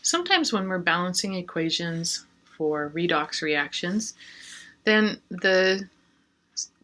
Sometimes when we're balancing equations for redox reactions, then the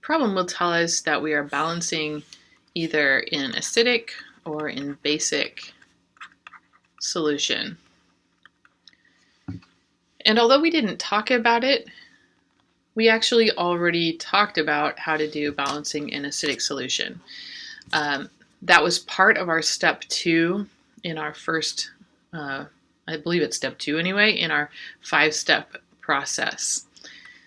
problem will tell us that we are balancing either in acidic or in basic solution. And although we didn't talk about it, we actually already talked about how to do balancing in acidic solution. That was part of our step 2 in our first, I believe it's step 2 anyway, in our 5-step process.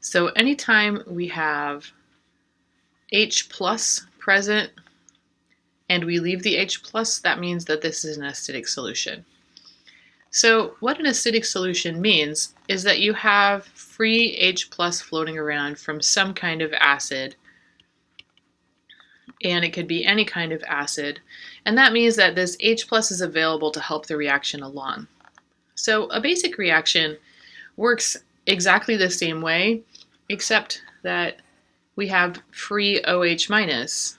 So anytime we have H plus present and we leave the H plus, that means that this is an acidic solution. So what an acidic solution means is that you have free H plus floating around from some kind of acid, and it could be any kind of acid, and that means that this H plus is available to help the reaction along. So a basic reaction works exactly the same way, except that we have free OH minus,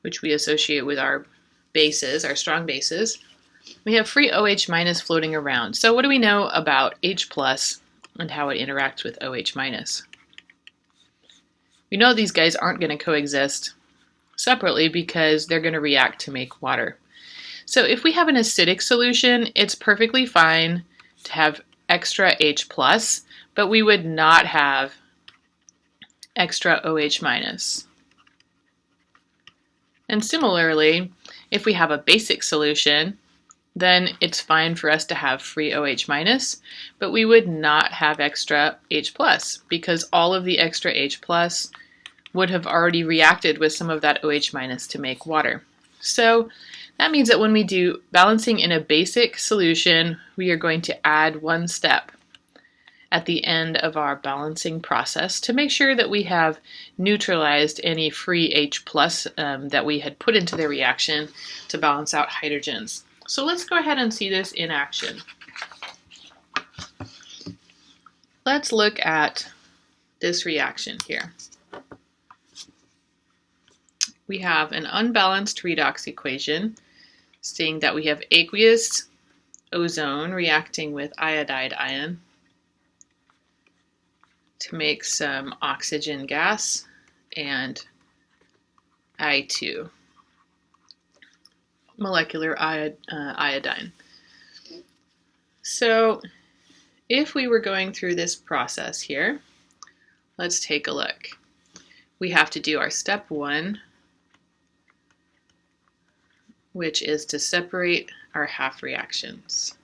which we associate with our bases, our strong bases. We have free OH minus floating around. So what do we know about H plus and how it interacts with OH minus? We know these guys aren't going to coexist separately because they're going to react to make water. So if we have an acidic solution, it's perfectly fine to have extra H plus, but we would not have extra OH minus. And similarly, if we have a basic solution, then it's fine for us to have free OH minus, but we would not have extra H plus because all of the extra H plus would have already reacted with some of that OH minus to make water. So that means that when we do balancing in a basic solution, we are going to add one step at the end of our balancing process to make sure that we have neutralized any free H plus that we had put into the reaction to balance out hydrogens. So let's go ahead and see this in action. Let's look at this reaction here. We have an unbalanced redox equation saying that we have aqueous ozone reacting with iodide ion to make some oxygen gas and I2. Molecular iodine. So if we were going through this process here, let's take a look. We have to do our step 1, which is to separate our half reactions.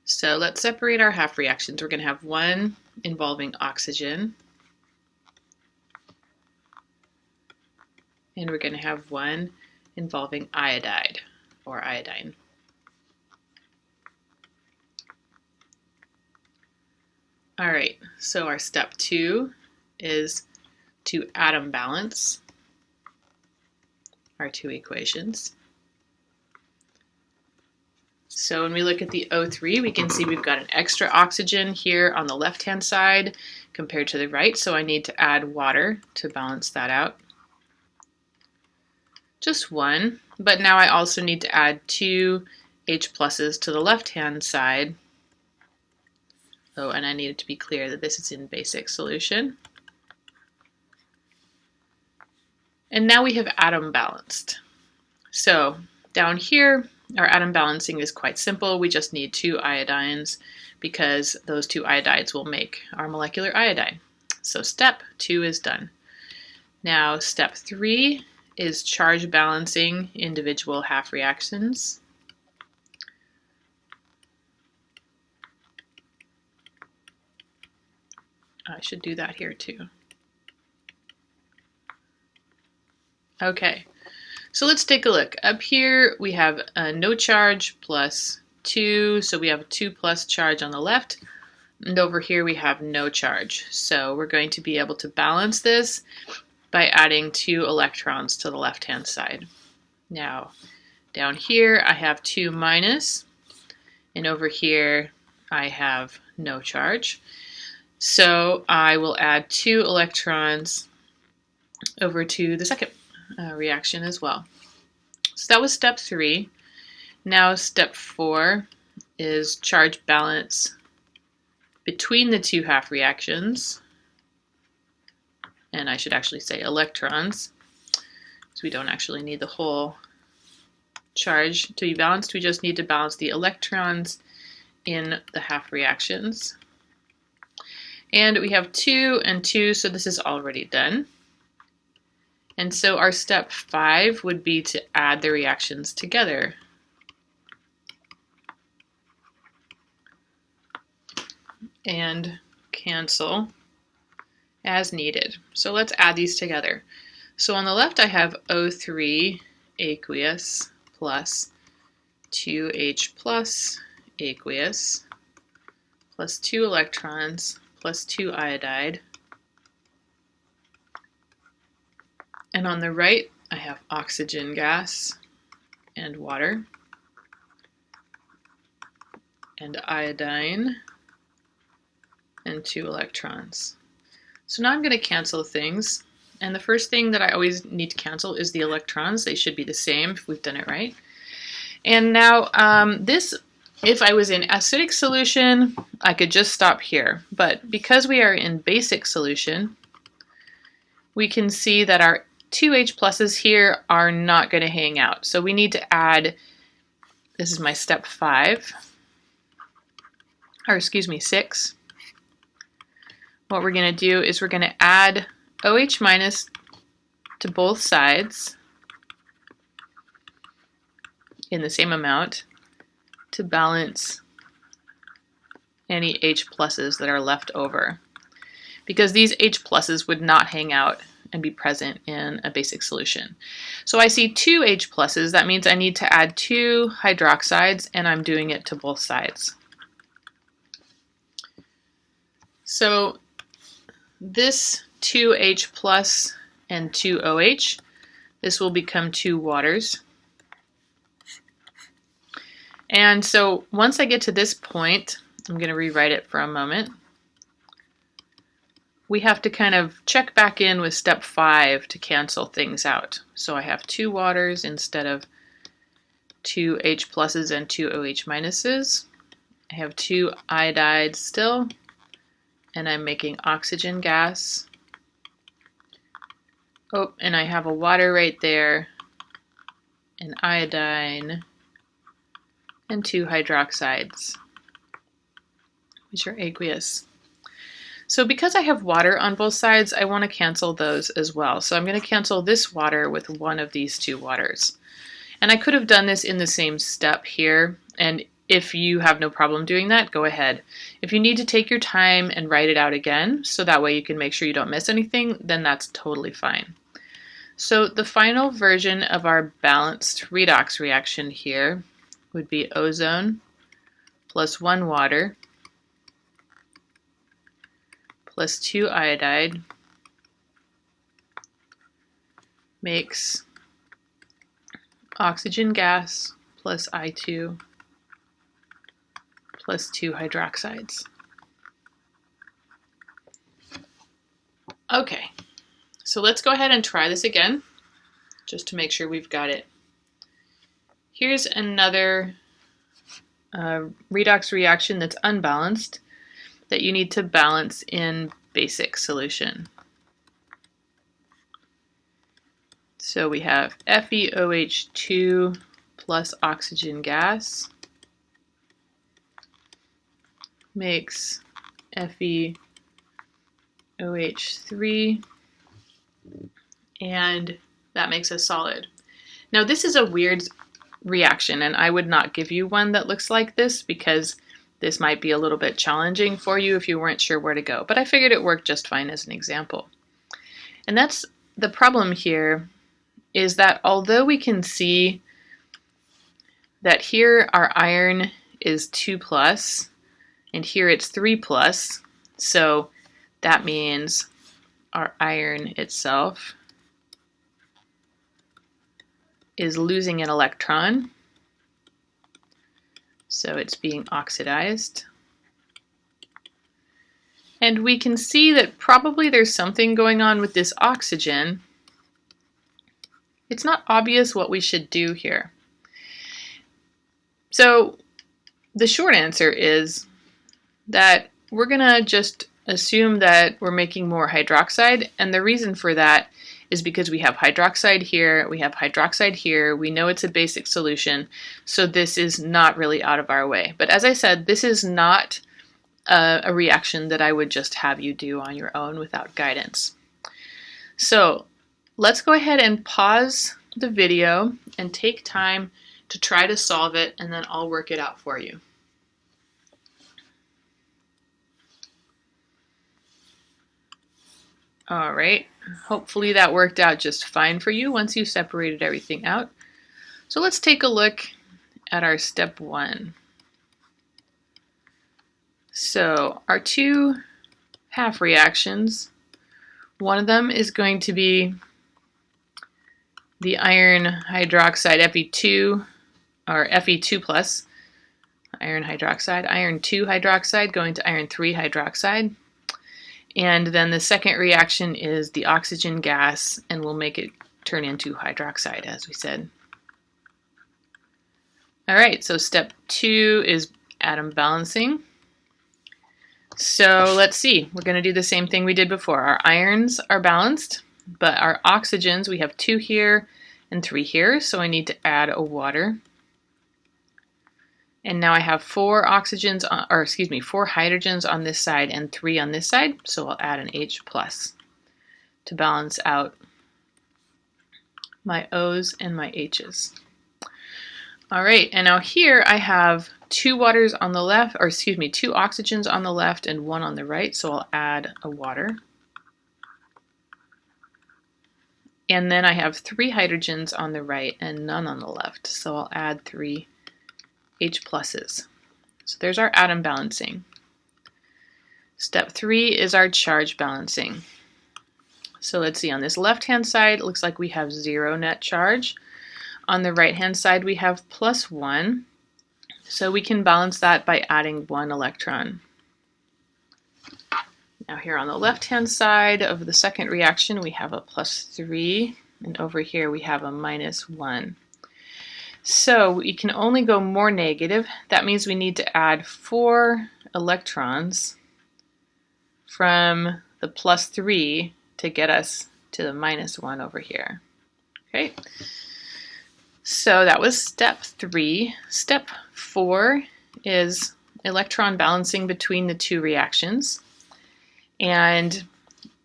So let's separate our half reactions. We're going to have one involving oxygen, and we're going to have one involving iodide or iodine. All right, so our step 2 is to atom balance our two equations. So when we look at the O3, we can see we've got an extra oxygen here on the left-hand side compared to the right, so I need to add water to balance that out. Just one, but now I also need to add 2 H pluses to the left-hand side. Oh, and I needed to be clear that this is in basic solution. And now we have atom balanced. So down here, our atom balancing is quite simple. We just need 2 iodines because those 2 iodides will make our molecular iodine. So step 2 is done. Now step 3 is charge balancing individual half reactions. I should do that here too. Okay, so let's take a look. Up here we have no charge plus 2, so we have a 2 plus charge on the left, and over here we have no charge. So we're going to be able to balance this by adding 2 electrons to the left-hand side. Now, down here I have 2 minus, and over here I have no charge. So I will add 2 electrons over to the second reaction as well. So that was step 3. Now step 4 is charge balance between the two half reactions. And I should actually say electrons, because we don't actually need the whole charge to be balanced. We just need to balance the electrons in the half reactions. And we have 2 and 2, so this is already done. And so our step 5 would be to add the reactions together. And cancel as needed. So let's add these together. So on the left I have O3 aqueous plus 2H plus aqueous plus 2 electrons plus 2 iodide. And on the right I have oxygen gas and water and iodine and 2 electrons. So now I'm going to cancel things, and the first thing that I always need to cancel is the electrons. They should be the same if we've done it right. And now this, if I was in acidic solution, I could just stop here, but because we are in basic solution, we can see that our 2H pluses here are not going to hang out. So we need to add, this is my step 5, or excuse me, 6. What we're going to do is we're going to add OH minus to both sides in the same amount to balance any H pluses that are left over, because these H pluses would not hang out and be present in a basic solution. So I see 2 H pluses. That means I need to add 2 hydroxides, and I'm doing it to both sides. So this 2H plus and 2OH, this will become 2 waters. And so once I get to this point, I'm going to rewrite it for a moment. We have to kind of check back in with step 5 to cancel things out. So I have 2 waters instead of 2 H pluses and 2 OH minuses. I have 2 iodides still, and I'm making oxygen gas. Oh, and I have a water right there, an iodine, and 2 hydroxides, which are aqueous. So because I have water on both sides, I want to cancel those as well. So I'm going to cancel this water with one of these 2 waters. And I could have done this in the same step here, and if you have no problem doing that, go ahead. If you need to take your time and write it out again, so that way you can make sure you don't miss anything, then that's totally fine. So the final version of our balanced redox reaction here would be ozone plus 1 water plus 2 iodide makes oxygen gas plus I2 plus 2 hydroxides. Okay, so let's go ahead and try this again, just to make sure we've got it. Here's another redox reaction that's unbalanced that you need to balance in basic solution. So we have FeOH2 plus oxygen gas makes FeOH3, and that makes a solid. Now this is a weird reaction, and I would not give you one that looks like this because this might be a little bit challenging for you if you weren't sure where to go, but I figured it worked just fine as an example. And that's the problem here, is that although we can see that here our iron is 2 plus, and here it's 3 plus, so that means our iron itself is losing an electron, so it's being oxidized. And we can see that probably there's something going on with this oxygen, it's not obvious what we should do here. So the short answer is that we're going to just assume that we're making more hydroxide, and the reason for that is because we have hydroxide here, we have hydroxide here, we know it's a basic solution, so this is not really out of our way. But as I said, this is not a reaction that I would just have you do on your own without guidance. So let's go ahead and pause the video and take time to try to solve it, and then I'll work it out for you. All right, hopefully that worked out just fine for you once you separated everything out. So let's take a look at our step 1. So our two half reactions, one of them is going to be the iron hydroxide Fe2, or Fe2 plus, iron hydroxide, iron 2 hydroxide going to iron 3 hydroxide. And then the second reaction is the oxygen gas, and we'll make it turn into hydroxide, as we said. All right, so step 2 is atom balancing. So let's see, we're going to do the same thing we did before. Our irons are balanced, but our oxygens, we have 2 here and 3 here, so I need to add a water. And now I have 4 hydrogens on this side and 3 on this side, so I'll add an H plus to balance out my O's and my H's. All right, and now here I have 2 waters on the left, or 2 oxygens on the left and 1 on the right, so I'll add a water. And then I have 3 hydrogens on the right and none on the left, so I'll add 3 H pluses. So there's our atom balancing. Step 3 is our charge balancing. So let's see, on this left-hand side, it looks like we have 0 net charge. On the right-hand side, we have +1. So we can balance that by adding 1 electron. Now here on the left-hand side of the second reaction, we have a +3, and over here we have a -1. So we can only go more negative. That means we need to add 4 electrons from the +3 to get us to the -1 over here. Okay, so that was step 3. Step 4 is electron balancing between the 2 reactions. And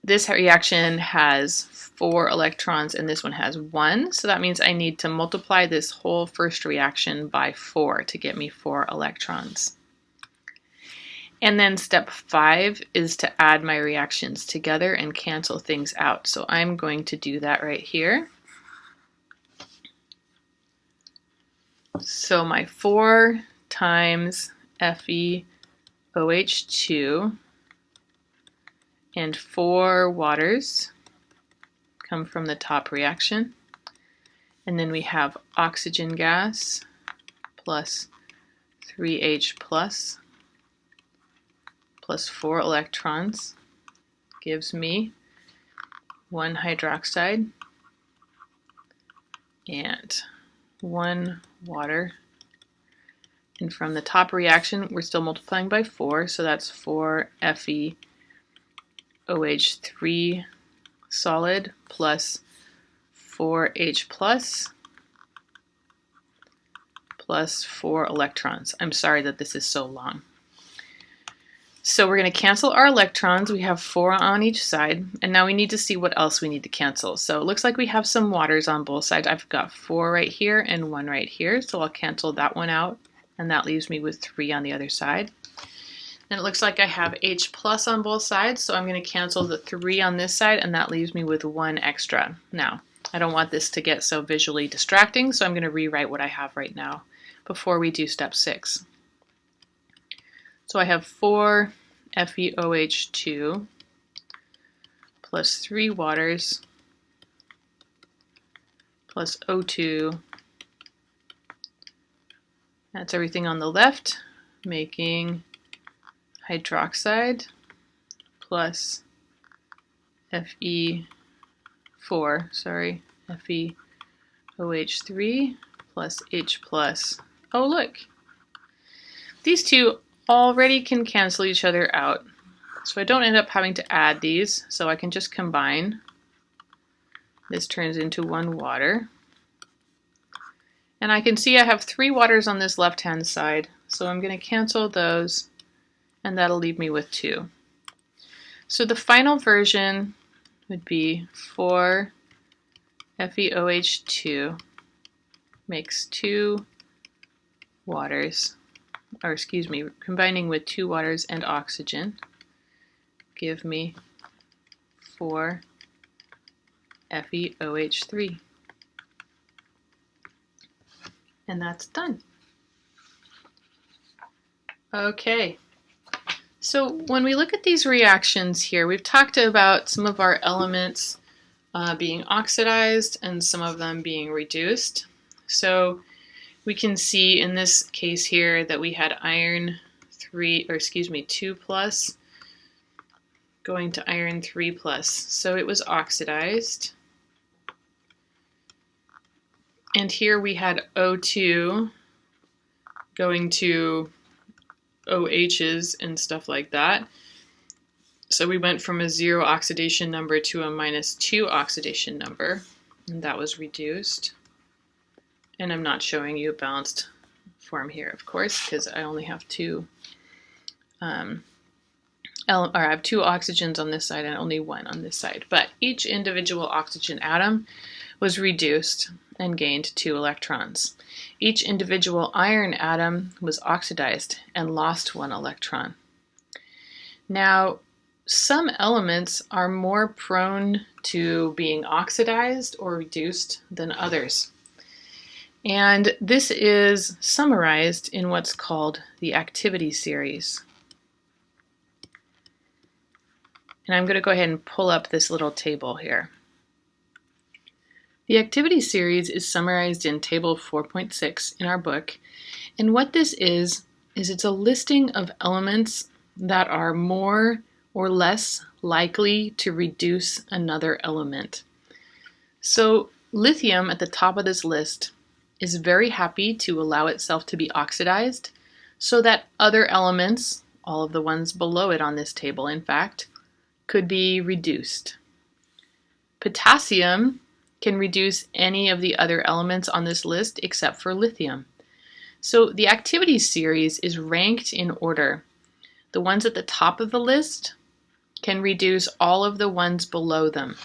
this reaction has 4 electrons and this one has 1, so that means I need to multiply this whole first reaction by 4 to get me 4 electrons. And then step 5 is to add my reactions together and cancel things out. So I'm going to do that right here. So my 4 times FeOH2 and 4 waters come from the top reaction. And then we have oxygen gas plus 3H plus 4 electrons gives me 1 hydroxide and 1 water. And from the top reaction, we're still multiplying by 4, so that's 4 FeOH3 solid plus 4H plus 4 electrons. I'm sorry that this is so long. So we're going to cancel our electrons. We have 4 on each side, and now we need to see what else we need to cancel. So it looks like we have some waters on both sides. I've got 4 right here and 1 right here, so I'll cancel that one out, and that leaves me with 3 on the other side. And it looks like I have H plus on both sides, so I'm going to cancel the 3 on this side, and that leaves me with 1 extra. Now, I don't want this to get so visually distracting, so I'm going to rewrite what I have right now before we do step 6. So I have 4 FeOH2 plus 3 waters plus O2. That's everything on the left, making hydroxide plus Fe4 OH3 plus H plus. Oh, look. These two already can cancel each other out. So I don't end up having to add these, so I can just combine. This turns into one water. And I can see I have 3 waters on this left-hand side, so I'm going to cancel those, and that'll leave me with 2. So the final version would be 4 FeOH2 makes 2 waters, or excuse me, combining with 2 waters and oxygen, give me 4 FeOH3. And that's done. Okay, so when we look at these reactions here, we've talked about some of our elements being oxidized and some of them being reduced. So we can see in this case here that we had iron 2 plus going to iron 3 plus. So it was oxidized. And here we had O2 going to OHs and stuff like that. So we went from a 0 oxidation number to a -2 oxidation number, and that was reduced. And I'm not showing you a balanced form here, of course, because I only have 2 I have 2 oxygens on this side and only 1 on this side. But each individual oxygen atom was reduced and gained 2 electrons. Each individual iron atom was oxidized and lost 1 electron. Now, some elements are more prone to being oxidized or reduced than others. And this is summarized in what's called the activity series. And I'm going to go ahead and pull up this little table here. The activity series is summarized in table 4.6 in our book. And what this is it's a listing of elements that are more or less likely to reduce another element. So lithium at the top of this list is very happy to allow itself to be oxidized so that other elements, all of the ones below it on this table in fact, could be reduced. Potassium can reduce any of the other elements on this list except for lithium. So the activity series is ranked in order. The ones at the top of the list can reduce all of the ones below them.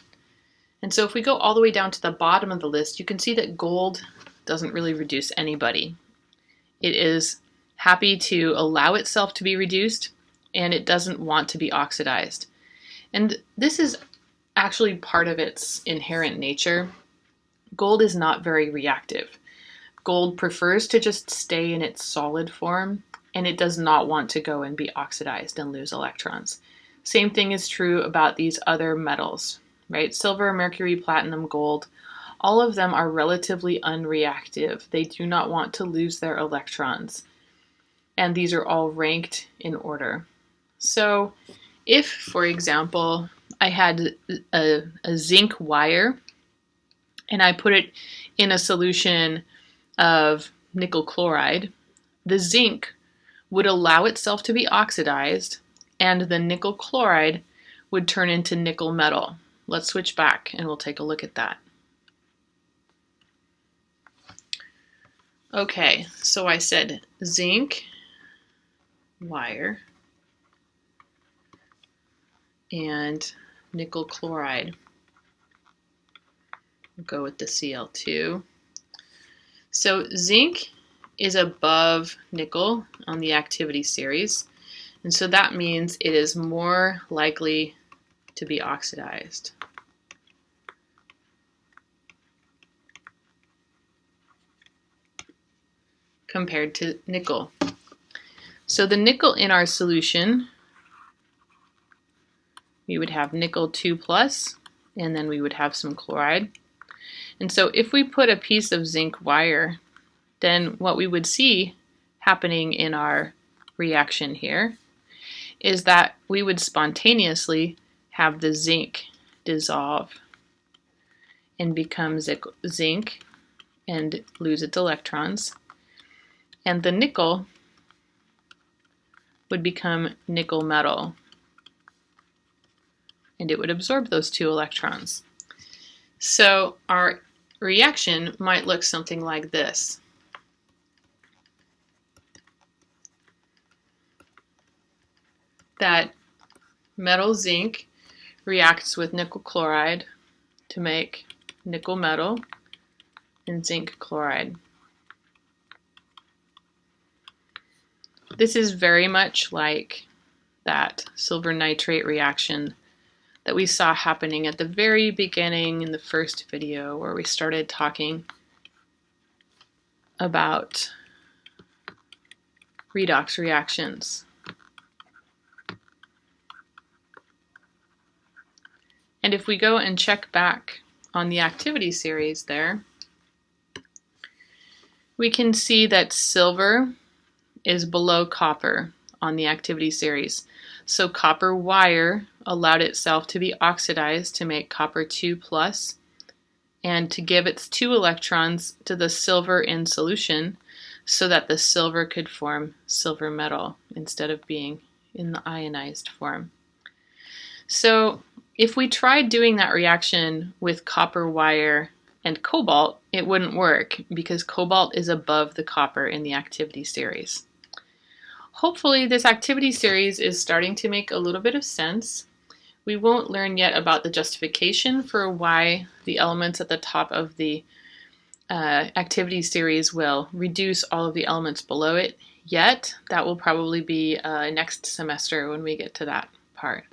And so if we go all the way down to the bottom of the list, you can see that gold doesn't really reduce anybody. It is happy to allow itself to be reduced, and it doesn't want to be oxidized. And this is actually part of its inherent nature. Gold is not very reactive. Gold prefers to just stay in its solid form, and it does not want to go and be oxidized and lose electrons. Same thing is true about these other metals, right? Silver, mercury, platinum, gold, all of them are relatively unreactive. They do not want to lose their electrons. And these are all ranked in order. So if, for example, I had a zinc wire and I put it in a solution of nickel chloride, the zinc would allow itself to be oxidized and the nickel chloride would turn into nickel metal. Let's switch back and we'll take a look at that. Okay, so I said zinc wire and nickel chloride. We'll go with the Cl2. So zinc is above nickel on the activity series, and so that means it is more likely to be oxidized. Compared to nickel. So the nickel in our solution, we would have nickel 2 plus, and then we would have some chloride. And so if we put a piece of zinc wire, then what we would see happening in our reaction here is that we would spontaneously have the zinc dissolve and become zinc and lose its electrons. And the nickel would become nickel metal, and it would absorb those 2 electrons. So our reaction might look something like this. That metal zinc reacts with nickel chloride to make nickel metal and zinc chloride. This is very much like that silver nitrate reaction that we saw happening at the very beginning in the first video, where we started talking about redox reactions. And if we go and check back on the activity series there, we can see that silver is below copper on the activity series. So copper wire allowed itself to be oxidized to make copper 2+, and to give its 2 electrons to the silver in solution so that the silver could form silver metal instead of being in the ionized form. So if we tried doing that reaction with copper wire and cobalt, it wouldn't work because cobalt is above the copper in the activity series. Hopefully this activity series is starting to make a little bit of sense. We won't learn yet about the justification for why the elements at the top of the activity series will reduce all of the elements below it yet. That will probably be next semester when we get to that part.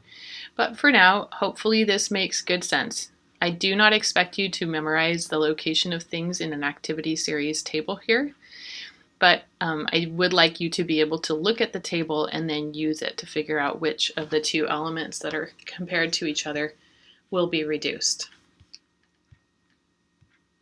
But for now, hopefully this makes good sense. I do not expect you to memorize the location of things in an activity series table here, but I would like you to be able to look at the table and then use it to figure out which of the 2 elements that are compared to each other will be reduced.